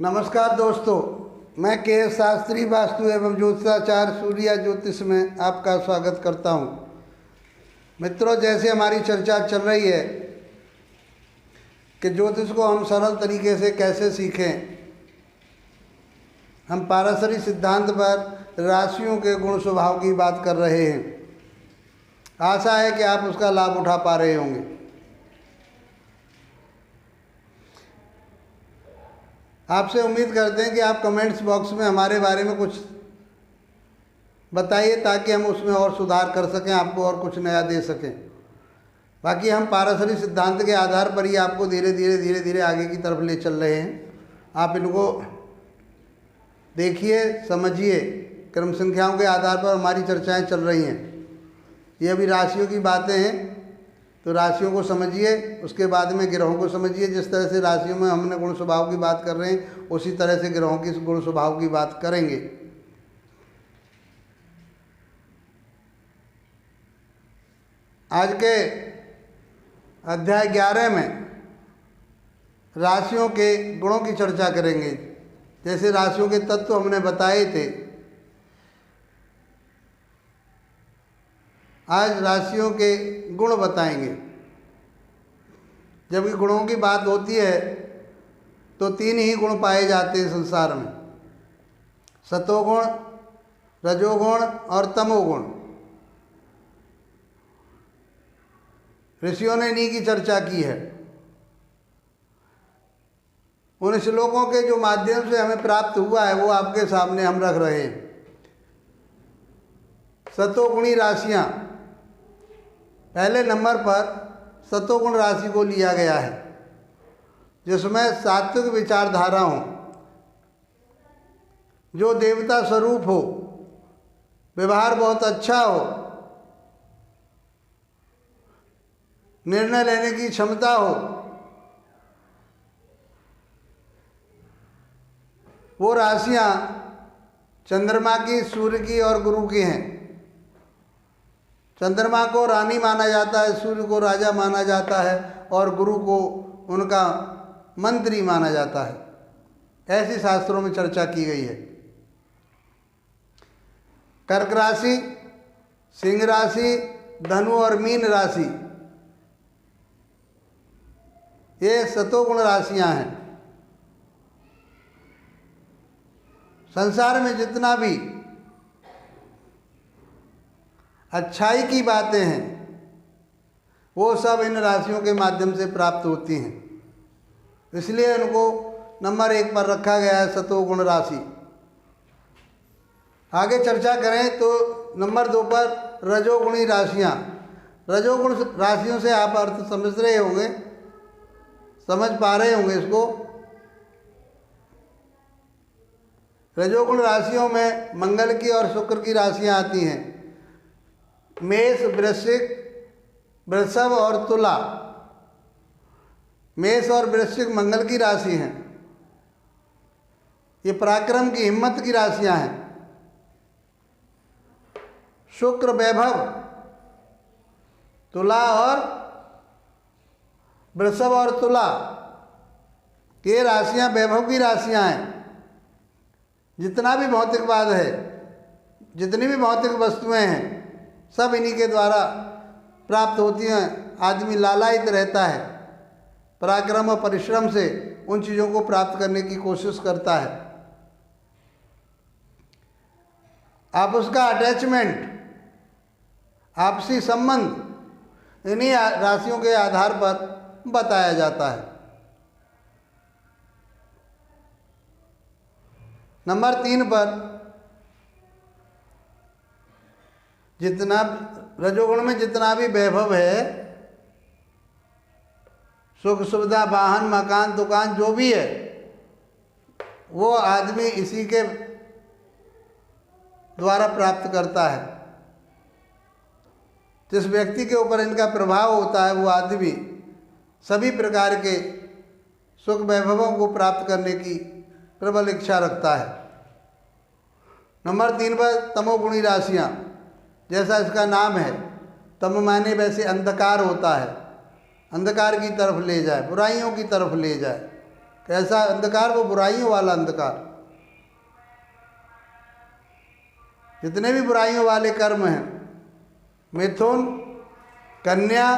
नमस्कार दोस्तों, मैं के एस शास्त्री वास्तु एवं ज्योतिषाचार्य सूर्या ज्योतिष में आपका स्वागत करता हूं। मित्रों, जैसे हमारी चर्चा चल रही है कि ज्योतिष को हम सरल तरीके से कैसे सीखें, हम पारस्परिक सिद्धांत पर राशियों के गुण स्वभाव की बात कर रहे हैं। आशा है कि आप उसका लाभ उठा पा रहे होंगे। आपसे उम्मीद करते हैं कि आप कमेंट्स बॉक्स में हमारे बारे में कुछ बताइए ताकि हम उसमें और सुधार कर सकें, आपको और कुछ नया दे सकें। बाकी हम पारस्परिक सिद्धांत के आधार पर ही आपको धीरे धीरे आगे की तरफ ले चल रहे हैं। आप इनको देखिए, समझिए। क्रम संख्याओं के आधार पर हमारी चर्चाएं चल रही हैं। ये अभी राशियों की बातें हैं, तो राशियों को समझिए, उसके बाद में ग्रहों को समझिए। जिस तरह से राशियों में हमने गुण स्वभाव की बात कर रहे हैं, उसी तरह से ग्रहों की गुण स्वभाव की बात करेंगे। आज के अध्याय 11 में राशियों के गुणों की चर्चा करेंगे। जैसे राशियों के तत्व हमने बताए थे, आज राशियों के गुण बताएंगे। जब गुणों की बात होती है तो 3 ही गुण पाए जाते हैं संसार में: सतोगुण, रजोगुण और तमोगुण। ऋषियों ने इन्हीं की चर्चा की है। उन श्लोकों के जो माध्यम से हमें प्राप्त हुआ है वो आपके सामने हम रख रहे हैं। सतोगुणी राशियां, पहले नंबर पर सतोगुण राशि को लिया गया है, जिसमें सात्विक विचारधारा हो, जो देवता स्वरूप हो, व्यवहार बहुत अच्छा हो, निर्णय लेने की क्षमता हो, वो राशियां चंद्रमा की, सूर्य की और गुरु की हैं। चंद्रमा को रानी माना जाता है, सूर्य को राजा माना जाता है और गुरु को उनका मंत्री माना जाता है। ऐसी शास्त्रों में चर्चा की गई है। कर्क राशि, सिंह राशि, धनु और मीन राशि, ये सतोगुण राशियां हैं। संसार में जितना भी अच्छाई की बातें हैं वो सब इन राशियों के माध्यम से प्राप्त होती हैं। इसलिए इनको नंबर 1 पर रखा गया है, सतोगुण राशि। आगे चर्चा करें तो नंबर 2 पर रजोगुणी राशियां। रजोगुण राशियों से आप अर्थ समझ रहे होंगे, समझ पा रहे होंगे इसको। रजोगुण राशियों में मंगल की और शुक्र की राशियां आती हैं। मेष, वृश्चिक, वृषभ और तुला। मेष और वृश्चिक मंगल की राशि हैं। ये पराक्रम की, हिम्मत की राशियां हैं। शुक्र वैभव, तुला और वृषभ और तुला, ये राशियां वैभव की राशियां हैं। जितना भी भौतिकवाद है, जितनी भी भौतिक वस्तुएं हैं, सब इन्हीं के द्वारा प्राप्त होती हैं। आदमी लालायित रहता है, पराक्रम और परिश्रम से उन चीज़ों को प्राप्त करने की कोशिश करता है। आप उसका अटैचमेंट, आपसी संबंध इन्हीं राशियों के आधार पर बताया जाता है। नंबर 3 पर जितना रजोगुण में जितना भी वैभव है, सुख सुविधा, वाहन, मकान, दुकान, जो भी है, वो आदमी इसी के द्वारा प्राप्त करता है। जिस व्यक्ति के ऊपर इनका प्रभाव होता है वो आदमी सभी प्रकार के सुख वैभवों को प्राप्त करने की प्रबल इच्छा रखता है। नंबर 3 पर तमोगुणी राशियां। जैसा इसका नाम है, तम माने वैसे अंधकार होता है, अंधकार की तरफ ले जाए, बुराइयों की तरफ ले जाए। कैसा अंधकार? वो बुराइयों वाला अंधकार। जितने भी बुराइयों वाले कर्म हैं, मिथुन, कन्या,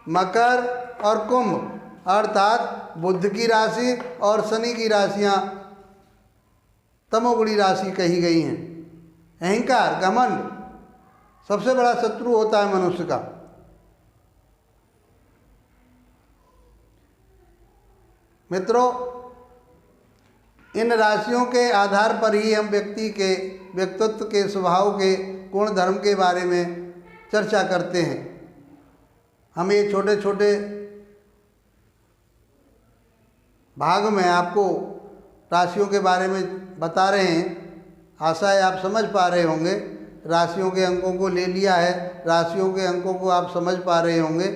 मकर और कुंभ, अर्थात बुध की राशि और शनि की राशियां तमोगुणी राशि कही गई हैं। अहंकार, घमंड सबसे बड़ा शत्रु होता है मनुष्य का। मित्रों, इन राशियों के आधार पर ही हम व्यक्ति के व्यक्तित्व के, स्वभाव के, गुण धर्म के बारे में चर्चा करते हैं। हम ये छोटे छोटे भाग में आपको राशियों के बारे में बता रहे हैं। आशा है आप समझ पा रहे होंगे। राशियों के अंकों को ले लिया है, राशियों के अंकों को आप समझ पा रहे होंगे।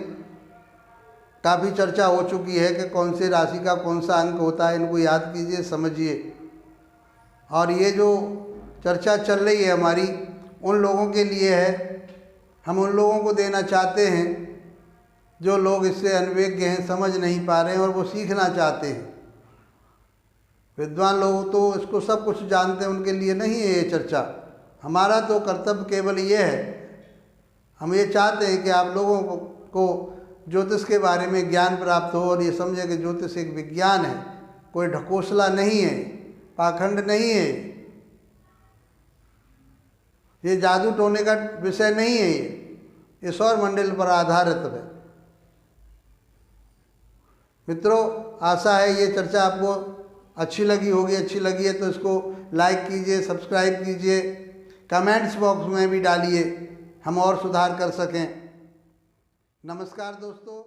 काफ़ी चर्चा हो चुकी है कि कौन सी राशि का कौन सा अंक होता है, इनको याद कीजिए, समझिए। और ये जो चर्चा चल रही है हमारी, उन लोगों के लिए है। हम उन लोगों को देना चाहते हैं जो लोग इससे अनभिज्ञ हैं, समझ नहीं पा रहे हैं और वो सीखना चाहते हैं। विद्वान लोग तो इसको सब कुछ जानते हैं, उनके लिए नहीं है ये चर्चा। हमारा तो कर्तव्य केवल ये है, हम ये चाहते हैं कि आप लोगों को ज्योतिष के बारे में ज्ञान प्राप्त हो और ये समझे कि ज्योतिष एक विज्ञान है, कोई ढकोसला नहीं है, पाखंड नहीं है, ये जादू टोने का विषय नहीं है। ये सौर मंडल पर आधारित है। मित्रों, आशा है ये चर्चा आपको अच्छी लगी होगी। अच्छी लगी है तो इसको लाइक कीजिए, सब्सक्राइब कीजिए, कमेंट्स बॉक्स में भी डालिए, हम और सुधार कर सकें। नमस्कार दोस्तों।